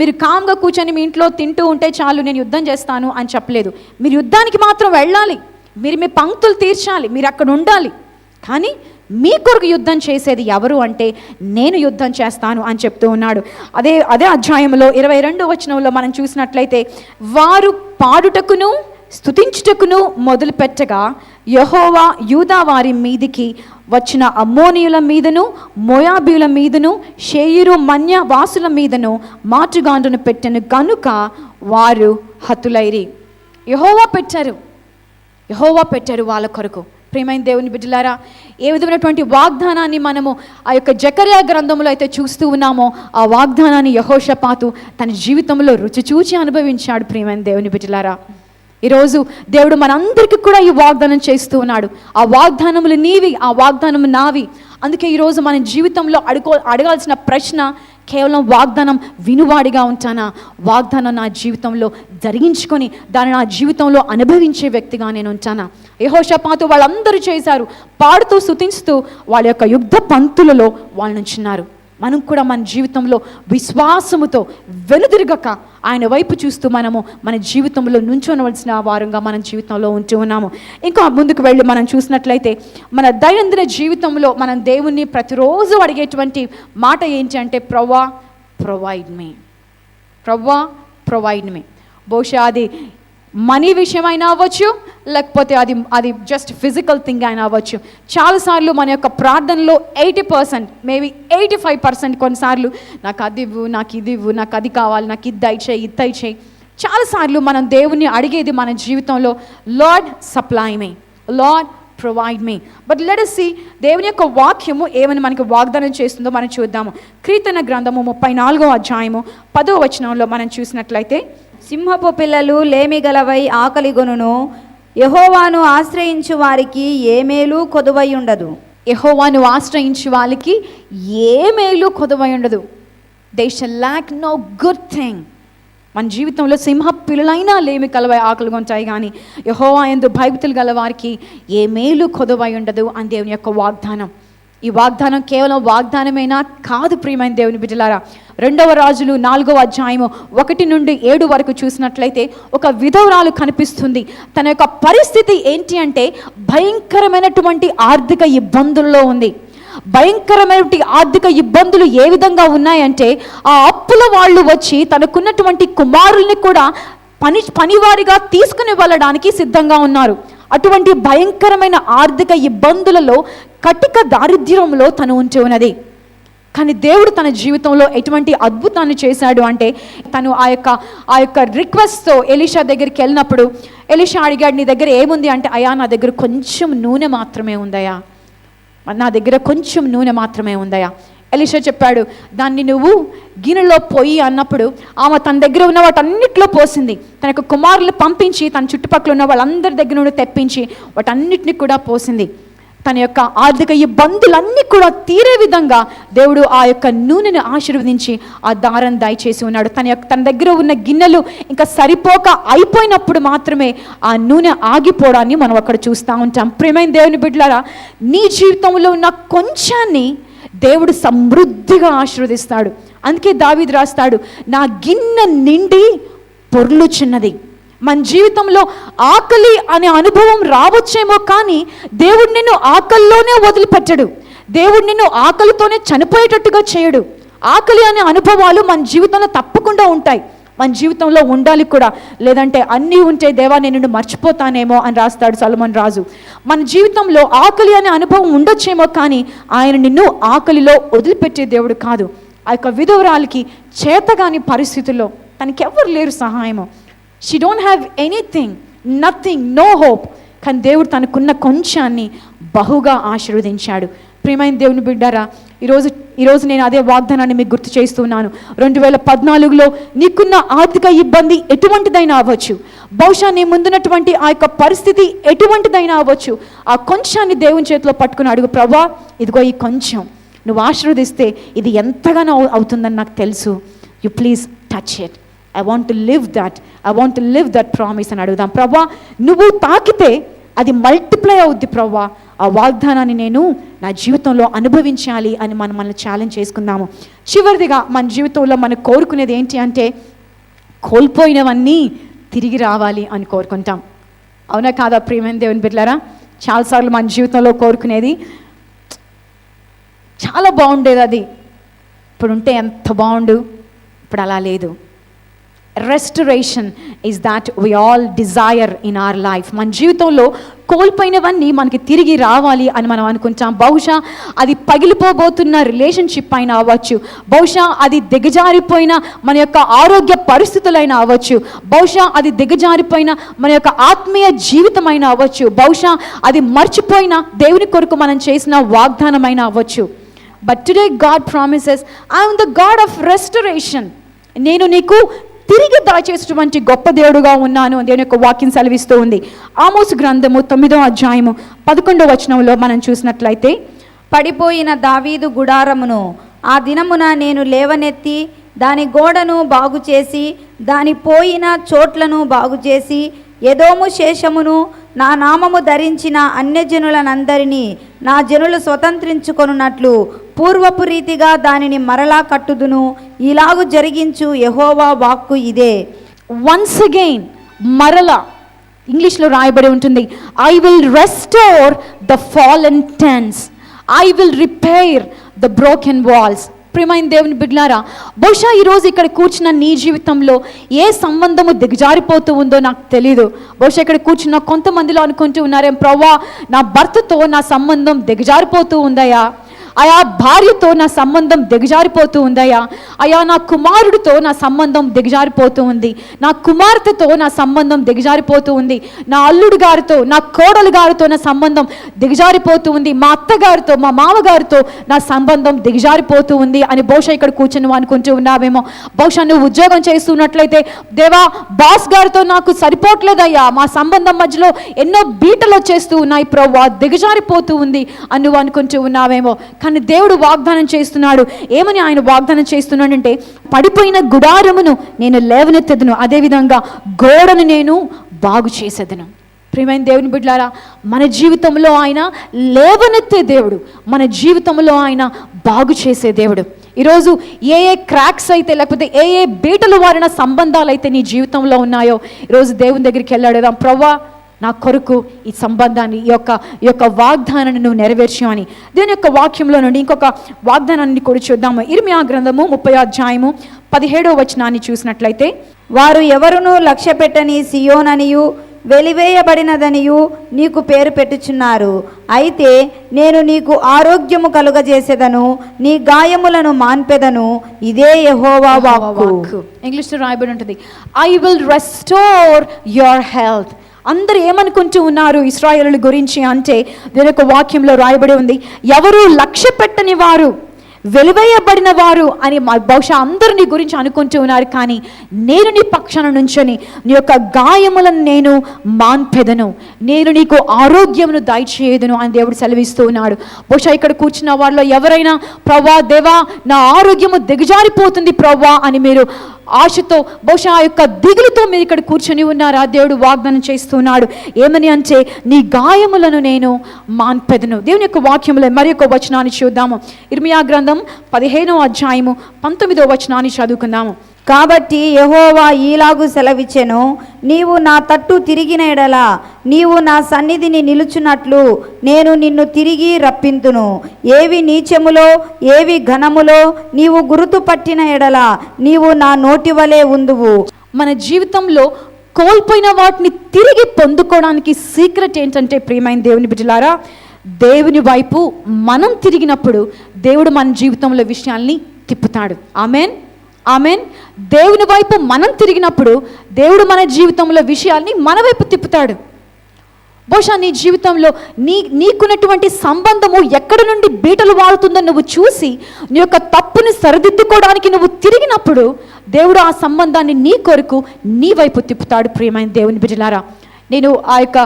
మీరు కామ్గా కూర్చొని మీ ఇంట్లో తింటూ ఉంటే చాలు నేను యుద్ధం చేస్తాను అని చెప్పలేదు. మీరు యుద్ధానికి మాత్రం వెళ్ళాలి, మీరు మీ పంక్తులు తీర్చాలి, మీరు అక్కడ ఉండాలి. కానీ మీ కొరకు యుద్ధం చేసేది ఎవరు అంటే, నేను యుద్ధం చేస్తాను అని చెప్తూ ఉన్నాడు. అదే అధ్యాయంలో 22వ వచనంలో మనం చూసినట్లయితే, వారు పాడుటకును స్తుతించుటకును మొదలు పెట్టగా యెహోవా యూదా వారి మీదికి వచ్చిన అమ్మోనీయుల మీదను, మోయాబీయుల మీదను, షేయిరు మన్య వాసుల మీదను మాటుగాండ్రును పెట్టెను కనుక వారు హతులైరి. యెహోవా పెట్టారు వాళ్ళ కొరకు. ప్రియమైన దేవుని బిడ్డలారా, ఏ విధమైనటువంటి వాగ్దానాన్ని మనము ఆ యొక్క జకర్యా గ్రంథంలో అయితే చూస్తూ ఉన్నామో, ఆ వాగ్దానాన్ని యెహోషాపాతు తన జీవితంలో రుచి చూచి అనుభవించాడు. ప్రియమైన దేవుని బిడ్డలారా, ఈరోజు దేవుడు మనందరికీ కూడా ఈ వాగ్దానం చేస్తూ ఉన్నాడు. ఆ వాగ్దానములు నీవి, ఆ వాగ్దానము నావి. అందుకే ఈరోజు మన జీవితంలో అడగాల్సిన ప్రశ్న కేవలం వాగ్దానం వినువాడిగా ఉంటానా, వాగ్దానం నా జీవితంలో జరిగించుకొని దాన్ని నా జీవితంలో అనుభవించే వ్యక్తిగా నేను ఉంటానా? యెహోషాపాతు వాళ్ళందరూ చేశారు, పాడుతూ స్తుతిస్తూ వాళ్ళ యొక్క యుద్ధ పంక్తులలో వాళ్ళు నుంచున్నారు. మనం కూడా మన జీవితంలో విశ్వాసముతో వెనుదిరగక ఆయన వైపు చూస్తూ మనము మన జీవితంలో నుంచోనవలసిన వారంగా మన జీవితంలో ఉంటూ ఉన్నాము. ఇంకా ముందుకు వెళ్ళి మనం చూసినట్లయితే, మన దైనందిన జీవితంలో మనం దేవుణ్ణి ప్రతిరోజు అడిగేటువంటి మాట ఏంటి అంటే, ప్రవ్వా ప్రొవైడ్ మీ. బహుశా అది మనీ విషయమైనా అవ్వచ్చు, లేకపోతే అది జస్ట్ ఫిజికల్ థింగ్ అయినా అవ్వచ్చు. చాలాసార్లు మన యొక్క ప్రార్థనలో 80%, మేబీ 85% కొన్నిసార్లు నాకు అది ఇవ్వు, నాకు ఇది ఇవ్వు, నాకు అది కావాలి, నాకు ఇది దయచేయి. చాలాసార్లు మనం దేవుణ్ణి అడిగేది మన జీవితంలో, lord supply me, lord provide me. But let us see దేవుని యొక్క వాక్యము ఏమని మనకి వాగ్దానం చేస్తుందో మనం చూద్దాము. కీర్తన గ్రంథము 34వ అధ్యాయము 10వ వచనంలో మనం చూసినట్లయితే, సింహపు పిల్లలు లేమిగలవై ఆకలిగొనును, యెహోవాను ఆశ్రయించు వారికి ఏ మేలు కొదువై ఉండదు. యెహోవాను ఆశ్రయించు వాళ్ళకి ఏ మేలు కొదువై ఉండదు. They shall lack no good thing. మన జీవితంలో సింహ పిల్లలైనా లేమి కలవై ఆకలిగా ఉంటాయి, కానీ యెహోవా యందు భయభక్తులు గల వారికి ఏ మేలు కొదువై ఉండదు అని దేవుని యొక్క వాగ్దానం. ఈ వాగ్దానం కేవలం వాగ్దానమేనా కాదు. ప్రియమైన దేవుని బిడ్డలారా, 2వ రాజులు 4వ అధ్యాయము 1 నుండి 7 వరకు చూసినట్లయితే ఒక విధవరాలు కనిపిస్తుంది. తన యొక్క పరిస్థితి ఏంటి అంటే, భయంకరమైనటువంటి ఆర్థిక ఇబ్బందుల్లో ఉంది. భయంకరమైనటువంటి ఆర్థిక ఇబ్బందులు ఏ విధంగా ఉన్నాయంటే, ఆ అప్పుల వాళ్ళు వచ్చి తనకున్నటువంటి కుమారుల్ని కూడా పనివారిగా తీసుకుని వెళ్ళడానికి సిద్ధంగా ఉన్నారు. అటువంటి భయంకరమైన ఆర్థిక ఇబ్బందులలో, కటిక దారిద్ర్యంలో తను ఉంచి ఉన్నది. కానీ దేవుడు తన జీవితంలో ఎటువంటి అద్భుతాన్ని చేశాడు అంటే, తను ఆ యొక్క రిక్వెస్ట్తో ఎలీషా దగ్గరికి వెళ్ళినప్పుడు ఎలీషా అడిగాడు, నీ దగ్గర ఏముంది అంటే, అయ్యా నా దగ్గర కొంచెం నూనె మాత్రమే ఉందయ్యా, నా దగ్గర కొంచెం నూనె మాత్రమే ఉందయ్యా. ఎలీషా చెప్పాడు, దాన్ని నువ్వు గిన్నెలో పోయి అన్నప్పుడు ఆమె తన దగ్గర ఉన్న వాటన్నిటిలో పోసింది. తన యొక్క కుమారులు పంపించి తన చుట్టుపక్కల ఉన్న వాళ్ళందరి దగ్గర నుండి తెప్పించి వాటన్నిటిని కూడా పోసింది. తన యొక్క ఆర్థిక ఇబ్బందులన్నీ కూడా తీరే విధంగా దేవుడు ఆ యొక్క నూనెను ఆశీర్వదించి ఆ దారం దయచేసి ఉన్నాడు. తన దగ్గర ఉన్న గిన్నెలు ఇంకా సరిపోక అయిపోయినప్పుడు మాత్రమే ఆ నూనె ఆగిపోవడాన్ని మనం అక్కడ చూస్తూ ఉంటాం. ప్రియమైన దేవుని బిడ్డలారా, నీ జీవితంలో ఉన్న కొంచాన్ని దేవుడు సమృద్ధిగా ఆశీర్వదిస్తాడు. అందుకే దావీదు రాస్తాడు, నా గిన్నె నిండి పొర్లుచున్నది. మన జీవితంలో ఆకలి అనే అనుభవం రావచ్చేమో, కానీ దేవుడు నిన్ను ఆకలిలోనే వదిలిపెట్టడు. దేవుడు నిన్ను ఆకలితోనే చనిపోయేటట్టుగా చేయడు. ఆకలి అనే అనుభవాలు మన జీవితంలో తప్పకుండా ఉంటాయి. మన జీవితంలో ఉండాలి కూడా, లేదంటే అన్నీ ఉంటే దేవా నేను నిన్ను మర్చిపోతానేమో అని రాస్తాడు సొలొమోను రాజు. మన జీవితంలో ఆకలి అనే అనుభవం ఉండొచ్చేమో, కానీ ఆయన నిన్ను ఆకలిలో వదిలిపెట్టే దేవుడు కాదు. ఆ యొక్క విధవరాలికి చేతగాని పరిస్థితుల్లో తనకెవ్వరు లేరు సహాయము. She don't have anything, nothing, no hope. కానీ దేవుడు తనకున్న కొంచాన్ని బహుగా ఆశీర్వదించాడు. ప్రియమైన దేవుని బిడ్డారా, ఈరోజు నేను అదే వాగ్దానాన్ని మీకు గుర్తు చేస్తున్నాను. 2014లో నీకున్న ఆర్థిక ఇబ్బంది ఎటువంటిదైనా అవ్వచ్చు, బహుశా నీ ముందున్నటువంటి ఆ యొక్క పరిస్థితి ఎటువంటిదైనా అవ్వచ్చు. ఆ కొంచాన్ని దేవుని చేతిలో పట్టుకుని అడుగు, ప్రభా ఇదిగో ఈ కొంచెం నువ్వు ఆశీర్వదిస్తే ఇది ఎంతగానో అవుతుందని నాకు తెలుసు. You please touch it, I want to live that promise అని అడుగుదాం. ప్రభా నువ్వు తాకితే అది మల్టిప్లై అవుద్ది ప్రభా, ఆ వాగ్దానాన్ని నేను నా జీవితంలో అనుభవించాలి అని మనల్ని ఛాలెంజ్ చేసుకుందాము. చివరిదిగా మన జీవితంలో మనం కోరుకునేది ఏంటి అంటే, కోల్పోయినవన్నీ తిరిగి రావాలి అని కోరుకుంటాం. అవునా కాదా ప్రియమైన దేవుని బిడ్డలారా? చాలాసార్లు మన జీవితంలో కోరుకునేది చాలా బాగుండేది, అది ఇప్పుడు ఉంటే ఎంత బాగుండు, ఇప్పుడు అలా లేదు. Restoration is that we all desire in our life. మన జీవితంలో కోల్పోయినవన్నీ మనకి తిరిగి రావాలి అని మనం అనుకుంటాం. బహుశా అది పగిలిపోబోతున్న రిలేషన్షిప్ అయినా అవ్వచ్చు, బహుశా అది దిగజారిపోయిన మన యొక్క ఆరోగ్య పరిస్థితులైనా అవ్వచ్చు, బహుశా అది దిగజారిపోయిన మన యొక్క ఆత్మీయ జీవితమైనా అవ్వచ్చు, బహుశా అది మర్చిపోయిన దేవుని కొరకు మనం చేసిన వాగ్దానమైనా అవ్వచ్చు. But today God promises, I am the God of restoration. నేను నీకు తిరిగి దయచేసేటువంటి గొప్ప దేవుడుగా ఉన్నాను దేవుని యొక్క వాక్యం సెలవిస్తూ ఉంది. ఆమోసు గ్రంథము 9వ అధ్యాయము 11వ వచనంలో మనం చూసినట్లయితే, పడిపోయిన దావీదు గుడారమును ఆ దినమున నేను లేవనెత్తి దాని గోడను బాగు చేసి దాని పోయిన చోట్లను బాగు చేసి ఎదోము శేషమును నా నామము ధరించిన అన్యజనులనందరినీ నా జనులు స్వతంత్రించుకొనున్నట్లు పూర్వపు రీతిగా దానిని మరలా కట్టుదును. ఇలాగు జరిగించు యెహోవా వాక్కు ఇదే. వన్స్ అగైన్, మరలా ఇంగ్లీష్లో రాయబడి ఉంటుంది, I will restore the fallen tents, I will repair the broken walls. ప్రియమైన దేవుని బిడ్డలారా, బహుశా ఈరోజు ఇక్కడ కూర్చున్న నీ జీవితంలో ఏ సంబంధము దిగజారిపోతూ ఉందో నాకు తెలీదు. బహుశా ఇక్కడ కూర్చున్న కొంతమందిలో అనుకుంటూ ఉన్నారేం, ప్రభా నా భర్తతో నా సంబంధం దిగజారిపోతూ ఉందయ్యా, అయా భార్యతో నా సంబంధం దిగజారిపోతూ ఉందయ్యా, అయా నా కుమారుడితో నా సంబంధం దిగజారిపోతూ ఉంది, నా కుమార్తెతో నా సంబంధం దిగజారిపోతూ ఉంది, నా అల్లుడు గారితో నా కోడలు గారితో నా సంబంధం దిగజారిపోతూ ఉంది, మా అత్తగారితో మా మామగారితో నా సంబంధం దిగజారిపోతూ ఉంది అని బహుశా ఇక్కడ కూర్చొని నువ్వు అనుకుంటూ ఉన్నావేమో. బహుశా నువ్వు ఉద్యోగం చేస్తున్నట్లయితే, దేవా బాస్ గారితో నాకు సరిపోవట్లేదయ్యా, మా సంబంధం మధ్యలో ఎన్నో బీటలు వచ్చేస్తూ ఉన్నాయి ప్రభా, దిగజారిపోతూ ఉంది అని నువ్వు అనుకుంటూ ఉన్నావేమో. కానీ దేవుడు వాగ్దానం చేస్తున్నాడు. ఏమని ఆయన వాగ్దానం చేస్తున్నాడంటే, పడిపోయిన గుడారమును నేను లేవనెత్తెదను, అదేవిధంగా గోడను నేను బాగు చేసేదను. ప్రియమైన దేవుని బిడ్డలారా, మన జీవితంలో ఆయన లేవనెత్తే దేవుడు, మన జీవితంలో ఆయన బాగు చేసే దేవుడు. ఈరోజు ఏ క్రాక్స్ అయితే, లేకపోతే ఏ బీటలు వారిన సంబంధాలు అయితే నీ జీవితంలో ఉన్నాయో, ఈరోజు దేవుని దగ్గరికి వెళ్ళాడుదాం, ప్రభా నా కొరకు ఈ సంబంధాన్ని, ఈ యొక్క వాగ్దానాన్ని నువ్వు నెరవేర్చావని. దేవుని యొక్క వాక్యంలో నుండి ఇంకొక వాగ్దానాన్ని కూడా చూద్దాము. ఇర్మియా గ్రంథము 30వ అధ్యాయము 17వ వచనాన్ని చూసినట్లయితే, వారు ఎవరునూ లక్ష్య పెట్టని సియోననియు వెలివేయబడినదనియు నీకు పేరు పెట్టుచున్నారు. అయితే నేను నీకు ఆరోగ్యము కలుగజేసేదను, నీ గాయములను మాన్పెదను, ఇదే యెహోవా వాక్కు. ఇంగ్లీష్లో రాయబడి ఉంటుంది, I will restore your health. అందరూ ఏమనుకుంటూ ఉన్నారు ఇశ్రాయేలుల గురించి అంటే, దీని యొక్క వాక్యంలో రాయబడి ఉంది, ఎవరు లక్ష్య పెట్టని వారు, వెలివేయబడిన వారు అని బహుశా అందరూ నీ గురించి అనుకుంటూ ఉన్నారు. కానీ నేను నీ పక్షాన నుంచొని నీ యొక్క గాయములను నేను మాన్పెదను, నేను నీకు ఆరోగ్యమును దయచేయదును అని దేవుడు సెలవిస్తూ ఉన్నాడు. బహుశా ఇక్కడ కూర్చున్న వాళ్ళలో ఎవరైనా, ప్రభా దేవా నా ఆరోగ్యము దిగజారిపోతుంది ప్రభా అని మీరు ఆశతో, బహుశా ఆ యొక్క దిగులుతో మీరు ఇక్కడ కూర్చొని ఉన్నారా? దేవుడు వాగ్దానం చేస్తున్నాడు ఏమని అంటే, నీ గాయములను నేను మాన్పెదను. దేవుని యొక్క వాక్యంలో మరి యొక్క వచనాన్ని చూద్దాము. ఇర్మియా గ్రంథం 15వ అధ్యాయము 19వ వచనాన్ని చదువుకుందాము. కాబట్టి యెహోవా ఈలాగు సెలవిచ్చెను, నీవు నా తట్టు తిరిగిన ఎడల నీవు నా సన్నిధిని నిలుచున్నట్లు నేను నిన్ను తిరిగి రప్పింతును. ఏవి నీచములో ఏవి ఘనములో నీవు గుర్తుపట్టిన ఎడల నీవు నా నోటి వలె ఉందువు. మన జీవితంలో కోల్పోయిన వాటిని తిరిగి పొందుకోవడానికి సీక్రెట్ ఏంటంటే, ప్రియమైన దేవుని బిడ్డలారా, దేవుని వైపు మనం తిరిగినప్పుడు దేవుడు మన జీవితంలో విషయాల్ని తిప్పుతాడు. Amen, amen. దేవుని వైపు మనం తిరిగినప్పుడు దేవుడు మన జీవితంలో విషయాల్ని మన వైపు తిప్పుతాడు. బహుశా నీ జీవితంలో నీకున్నటువంటి సంబంధము ఎక్కడి నుండి బీటలు వాడుతుందో నువ్వు చూసి నీ యొక్క తప్పుని సరిదిద్దుకోవడానికి నువ్వు తిరిగినప్పుడు దేవుడు ఆ సంబంధాన్ని నీ కొరకు నీ వైపు తిప్పుతాడు. ప్రియమైన దేవుని బిడ్డలారా, నేను ఆ యొక్క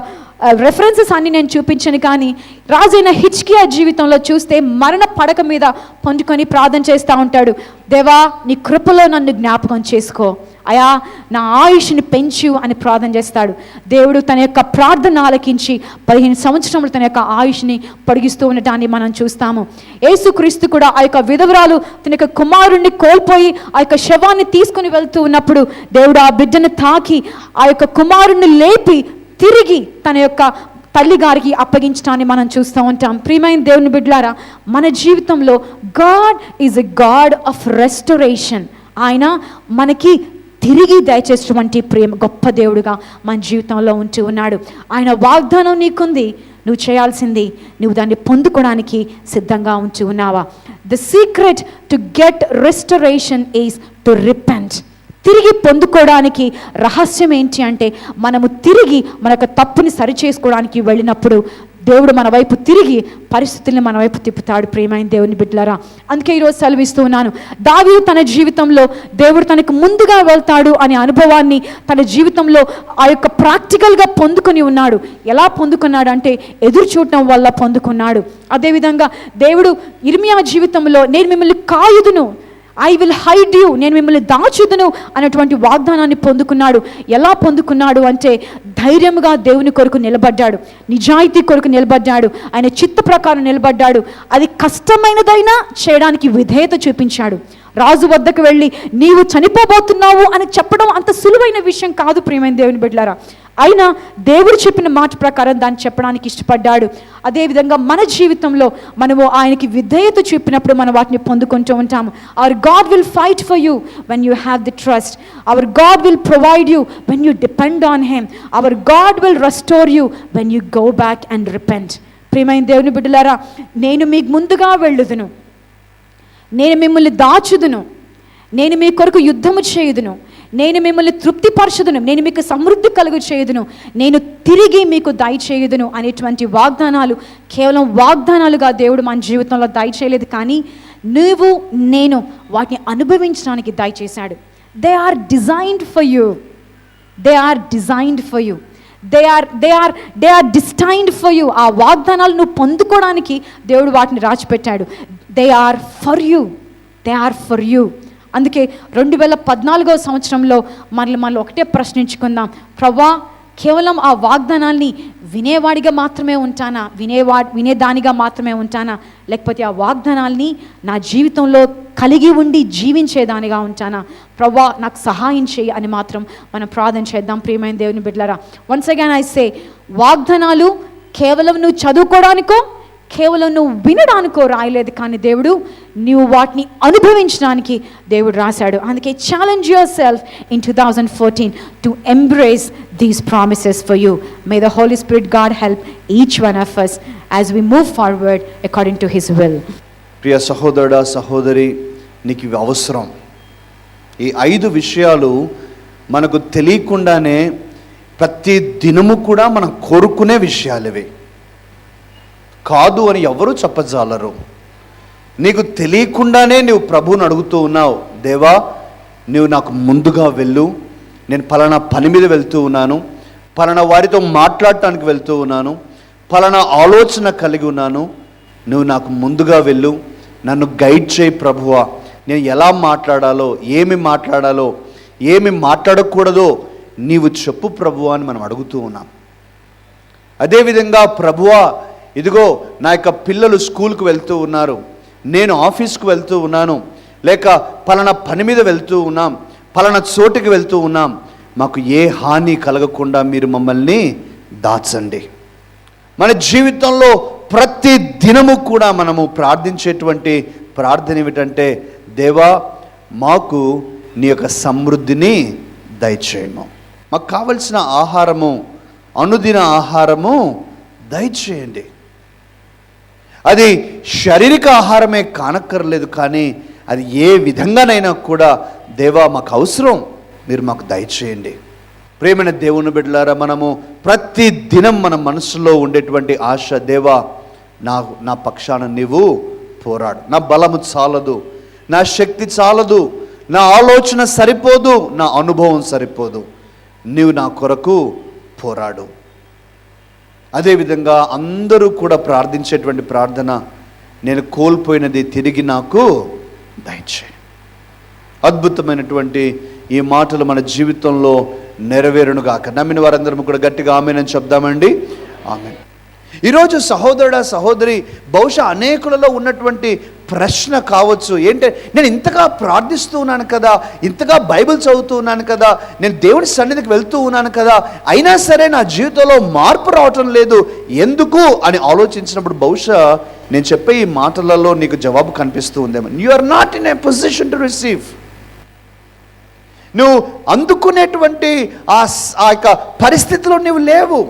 రెఫరెన్సెస్ అన్ని నేను చూపించాను, కానీ రాజైన హిజ్కియా జీవితంలో చూస్తే మరణ పడక మీద పొందుకొని ప్రార్థన చేస్తూ ఉంటాడు. దేవా, నీ కృపలో నన్ను జ్ఞాపకం చేసుకో, అయా నా ఆయుష్ని పెంచు అని ప్రార్థన చేస్తాడు. దేవుడు తన యొక్క ప్రార్థన ఆలకించి 15 సంవత్సరములు తన యొక్క ఆయుష్ని పొడిగిస్తూ ఉండటాన్ని మనం చూస్తాము. యేసుక్రీస్తు కూడా ఆ యొక్క విధవరాలు తన యొక్క కుమారుణ్ణి కోల్పోయి ఆ యొక్క శవాన్ని తీసుకుని వెళ్తూ ఉన్నప్పుడు దేవుడు ఆ బిడ్డను తాకి ఆ యొక్క కుమారుణ్ణి లేపి తిరిగి తన యొక్క తల్లి గారికి అప్పగించడాన్ని మనం చూస్తూ ఉంటాం. ప్రియమైన దేవుని బిడ్డలారా, మన జీవితంలో God is a God of restoration. ఆయన మనకి తిరిగి దయచేసినటువంటి ప్రేమ గొప్ప దేవుడుగా మన జీవితంలో ఉంటూ ఉన్నాడు. ఆయన వాగ్దానం నీకుంది, నువ్వు చేయాల్సింది నువ్వు దాన్ని పొందుకోవడానికి సిద్ధంగా ఉంటూ ఉన్నావా? The secret to get restoration is to repent. తిరిగి పొందుకోవడానికి రహస్యం ఏంటి అంటే, మనము తిరిగి మన యొక్క తప్పుని సరిచేసుకోవడానికి వెళ్ళినప్పుడు దేవుడు మన వైపు తిరిగి పరిస్థితుల్ని మన వైపు తిప్పుతాడు. ప్రియమైన దేవుని బిడ్డలారా, అందుకే ఈరోజు సెలవిస్తూ ఉన్నాను, దావీదు తన జీవితంలో దేవుడు తనకు ముందుగా వెళ్తాడు అనే అనుభవాన్ని తన జీవితంలో ఆ యొక్క ప్రాక్టికల్గా పొందుకొని ఉన్నాడు. ఎలా పొందుకున్నాడు అంటే, ఎదురు చూడటం వల్ల పొందుకున్నాడు. అదేవిధంగా దేవుడు ఇర్మియా జీవితంలో నేను మిమ్మల్ని కాయుదును, ఐ విల్ హైడ్ యూ, నేను మిమ్మల్ని దాచుదును అనేటువంటి వాగ్దానాన్ని పొందుకున్నాడు. ఎలా పొందుకున్నాడు అంటే, ధైర్యంగా దేవుని కొరకు నిలబడ్డాడు, నిజాయితీ కొరకు నిలబడ్డాడు, ఆయన చిత్త ప్రకారం నిలబడ్డాడు. అది కష్టమైనదైనా చేయడానికి విధేయత చూపించాడు. రాజు వద్దకు వెళ్ళి నీవు చనిపోబోతున్నావు అని చెప్పడం అంత సులువైన విషయం కాదు ప్రియమైన దేవుని బిడ్డలారా. అయినా దేవుడు చెప్పిన మాట ప్రకారం దాన్ని చెప్పడానికి ఇష్టపడ్డాడు. అదేవిధంగా మన జీవితంలో మనము ఆయనకి విధేయత చూపినప్పుడు మనం వాటిని పొందుకుంటూ ఉంటాము. Hour God will fight for you when you have the trust. Hour God will provide you when you depend on him. Hour God will restore you when you go back and repent. ప్రియమైన దేవుని బిడ్డలారా, నేను మీకు ముందుగా వెళ్ళుదును, నేను మిమ్మల్ని దాచుదును, నేను మీ కొరకు యుద్ధము చేయుదును, నేను మిమ్మల్ని తృప్తిపరచుదును, నేను మీకు సమృద్ధి కలుగు చేయుదును, నేను తిరిగి మీకు దయచేయుదును అనేటువంటి వాగ్దానాలు కేవలం వాగ్దానాలుగా దేవుడు మన జీవితంలో దయచేయలేదు, కానీ నువ్వు నేను వాటిని అనుభవించడానికి దయచేశాడు. They are designed for you, they are designed for you, they are destined for you. ఆ వాగ్దానాలు నువ్వు పొందుకోవడానికి దేవుడు వాటిని రాచిపెట్టాడు. They are for you, they are for you. అందుకే 2014వ సంవత్సరంలో మనల్ని ఒకటే ప్రశ్నించుకుందాం, ప్రభువా, కేవలం ఆ వాగ్దానాల్ని వినేవాడిగా మాత్రమే ఉంటానా, వినేదానిగా మాత్రమే ఉంటానా, లేకపోతే ఆ వాగ్దానాల్ని నా జీవితంలో కలిగి ఉండి జీవించేదానిగా ఉంటానా? ప్రభువా, నాకు సహాయం చేయి అని మాత్రం మనం ప్రార్థన చేద్దాం. ప్రియమైన దేవుని బిడ్డలారా, వన్స్ అగైన్ ఐ సే, వాగ్దానాలు కేవలం నువ్వు చదువుకోవడానికో కేవలం నువ్వు వినడానికో రాయలేదు, కానీ దేవుడు నువ్వు వాటిని అనుభవించడానికి దేవుడు రాశాడు. అందుకే challenge yourself in 2014 to embrace these promises for you. May the holy spirit God help each one of us as we move forward according to his will. ప్రియ సహోదరుడా, సహోదరి, నీకు ఇవి అవసరం. ఈ 5 విషయాలు మనకు తెలియకుండానే ప్రతి దినము కూడా మనం కోరుకునే విషయాలు ఇవి. కాదు అని ఎవరు చెప్పజాలరు. నీకు తెలియకుండానే నువ్వు ప్రభువుని అడుగుతూ ఉన్నావు, దేవా, నువ్వు నాకు ముందుగా వెళ్ళు, నేను పలానా పని మీద వెళ్తూ ఉన్నాను, పలానా వారితో మాట్లాడటానికి వెళ్తూ ఉన్నాను, పలానా ఆలోచన కలిగి ఉన్నాను, నువ్వు నాకు ముందుగా వెళ్ళు, నన్ను గైడ్ చేయి ప్రభువా, నేను ఎలా మాట్లాడాలో, ఏమి మాట్లాడకూడదో నీవు చెప్పు ప్రభువా అని మనం అడుగుతూ ఉన్నాం. అదేవిధంగా ప్రభువా, ఇదిగో నా యొక్క పిల్లలు స్కూల్కి వెళ్తూ ఉన్నారు, నేను ఆఫీస్కు వెళ్తూ ఉన్నాను, లేక పలానా పని మీద వెళ్తూ ఉన్నాం, పలానా చోటుకి వెళ్తూ ఉన్నాం, మాకు ఏ హాని కలగకుండా మీరు మమ్మల్ని దాచండి. మన జీవితంలో ప్రతి దినము కూడా మనము ప్రార్థించేటువంటి ప్రార్థన ఏమిటంటే, దేవా మాకు నీ యొక్క సమృద్ధిని దయచేయము, మాకు కావలసిన ఆహారము, అనుదిన ఆహారము దయచేయండి. అది శారీరక ఆహారమే కానక్కర్లేదు, కానీ అది ఏ విధంగానైనా కూడా దేవా మాకు అవసరం, మీరు మాకు దయచేయండి. ప్రేమైన దేవుని బిడ్డలారా, మనము ప్రతి దినం మన మనసులో ఉండేటువంటి ఆశ, దేవా నా పక్షాన నీవు పోరాడు, నా బలము చాలదు, నా శక్తి చాలదు, నా ఆలోచన సరిపోదు, నా అనుభవం సరిపోదు, నీవు నా కొరకు పోరాడు. అదేవిధంగా అందరూ కూడా ప్రార్థించేటువంటి ప్రార్థన, నేను కోల్పోయినది తిరిగి నాకు దయచేయి. అద్భుతమైనటువంటి ఈ మాటలు మన జీవితంలో నెరవేరునుగాక. నమ్మిన వారందరం కూడా గట్టిగా ఆమేనని చెప్దామండి. ఆమేన్. ఈరోజు సహోదరుడా సహోదరి, బహుశా అనేకులలో ఉన్నటువంటి ప్రశ్న కావచ్చు, ఏంటంటే నేను ఇంతగా ప్రార్థిస్తూ ఉన్నాను కదా, ఇంతగా బైబిల్ చదువుతూ ఉన్నాను కదా, నేను దేవుని సన్నిధికి వెళ్తూ ఉన్నాను కదా, అయినా సరే నా జీవితంలో మార్పు రావటం లేదు, ఎందుకు అని ఆలోచించినప్పుడు బహుశా నేను చెప్పే ఈ మాటలలో నీకు జవాబు కనిపిస్తూ ఉందేమో. You are not in a position to receive. నువ్వు అందుకునేటువంటి ఆ యొక్క పరిస్థితిలో నువ్వు లేవు.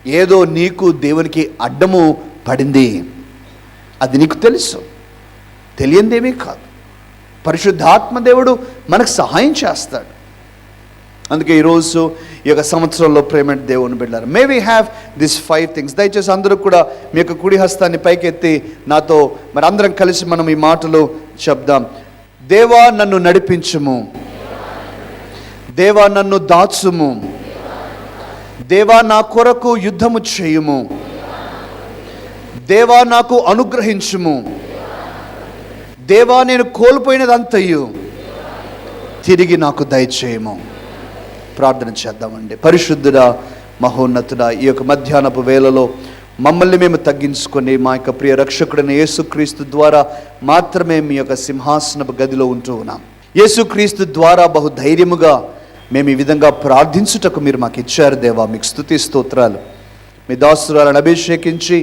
ఏదో నీకు దేవునికి అడ్డము పడింది, అది నీకు తెలుసు, తెలియందేమీ కాదు. పరిశుద్ధాత్మ దేవుడు మనకు సహాయం చేస్తాడు. అందుకే ఈరోజు ఈ యొక్క సంవత్సరంలో ప్రేమ దేవుని బిడ్డలారా, may we have this 5 things. దయచేసి అందరూ కూడా మీ యొక్క కుడి హస్తాన్ని పైకెత్తి నాతో మరి అందరం కలిసి మనం ఈ మాటలు చెప్దాం. దేవా నన్ను నడిపించుము, దేవా నన్ను దాచుము, దేవా నా కొరకు యుద్ధము చేయుము, దేవా నాకు అనుగ్రహించుము, దేవా నేను కోల్పోయినదంతయు తిరిగి నాకు దయచేయము. ప్రార్థన చేద్దామండి. పరిశుద్ధుడా మహోన్నతుడా, ఈ యొక్క మధ్యాహ్నపు వేళలో మమ్మల్ని మేము తగ్గించుకొని మా యొక్క ప్రియ రక్షకుడైన యేసుక్రీస్తు ద్వారా మాత్రమే మీ యొక్క సింహాసనపు గదిలో ఉంటూ ఉన్నాం. యేసుక్రీస్తు ద్వారా బహు ధైర్యముగా మేము ఈ విధంగా ప్రార్థించుటకు మీరు మాకు ఇచ్చారు దేవా, మీకు స్తుతి స్తోత్రాలు. మీ దాసురాలను అభిషేకించి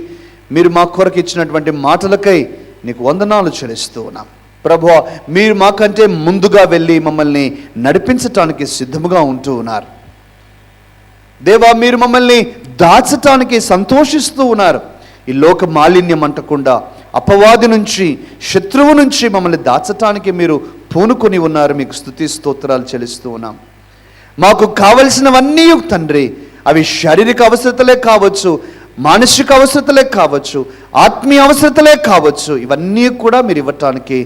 మీరు మా కొరకు ఇచ్చినటువంటి మాటలకై నీకు వందనాలు చెల్లిస్తూ ఉన్నాం. ప్రభువా, మీరు మాకంటే ముందుగా వెళ్ళి మమ్మల్ని నడిపించటానికి సిద్ధముగా ఉంటూ ఉన్నారు దేవా. మీరు మమ్మల్ని దాచటానికి సంతోషిస్తూ ఉన్నారు. ఈ లోక మాలిన్యం అంటకుండా అపవాది నుంచి, శత్రువు నుంచి మమ్మల్ని దాచటానికి మీరు పూనుకొని ఉన్నారు. మీకు స్తుతి స్తోత్రాలు చెల్లిస్తూ ఉన్నాం. మాకు కావలసినవన్నీ తండ్రి, అవి శారీరక అవసరతలే కావచ్చు, మానసిక అవసరతలే కావచ్చు, ఆత్మీయ అవసరతలే కావచ్చు, ఇవన్నీ కూడా మీరు ఇవ్వటానికి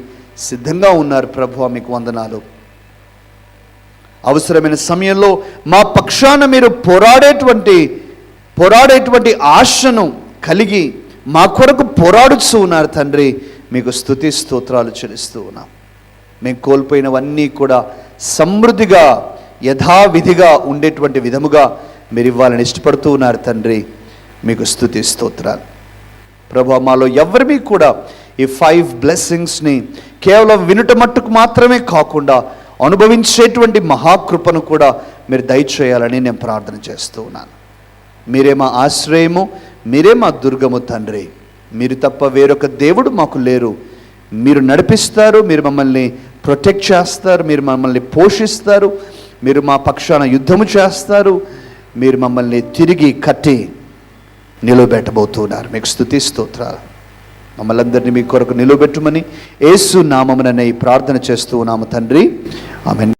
సిద్ధంగా ఉన్నారు ప్రభువా. మీకు వందనాలు. అవసరమైన సమయంలో మా పక్షాన మీరు పోరాడేటువంటి ఆశను కలిగి మా కొరకు పోరాడుతూ ఉన్నారు తండ్రి. మీకు స్తుతి స్తోత్రాలు చెల్లిస్తూ ఉన్నాం. మేము కోల్పోయినవన్నీ కూడా సమృద్ధిగా యథావిధిగా ఉండేటువంటి విధముగా మీరు ఇవ్వాలని ఇష్టపడుతూ ఉన్నారు తండ్రి. మీకు స్తుతి స్తోత్రాలు ప్రభువా. మాలో ఎవరిమీ కూడా ఈ 5 బ్లెస్సింగ్స్ని కేవలం వినుట మట్టుకు మాత్రమే కాకుండా అనుభవించేటువంటి మహాకృపను కూడా మీరు దయచేయాలని నేను ప్రార్థన చేస్తూ ఉన్నాను. మీరే మా ఆశ్రయము, మీరే మా దుర్గము తండ్రి. మీరు తప్ప వేరొక దేవుడు మాకు లేరు. మీరు నడిపిస్తారు, మీరు మమ్మల్ని ప్రొటెక్ట్ చేస్తారు, మీరు మమ్మల్ని పోషిస్తారు, మీరు మా పక్షాన యుద్ధము చేస్తారు, మీరు మమ్మల్ని తిరిగి కట్టి నిలబెట్టబోతున్నారు. మీకు స్తుతి స్తోత్రాలు. మమ్మల్ని అందరినీ మీ కొరకు నిలబెట్టుమని యేసు నామమున ఈ ప్రార్థన చేస్తూ ఉన్నాము తండ్రి. ఆమేన్.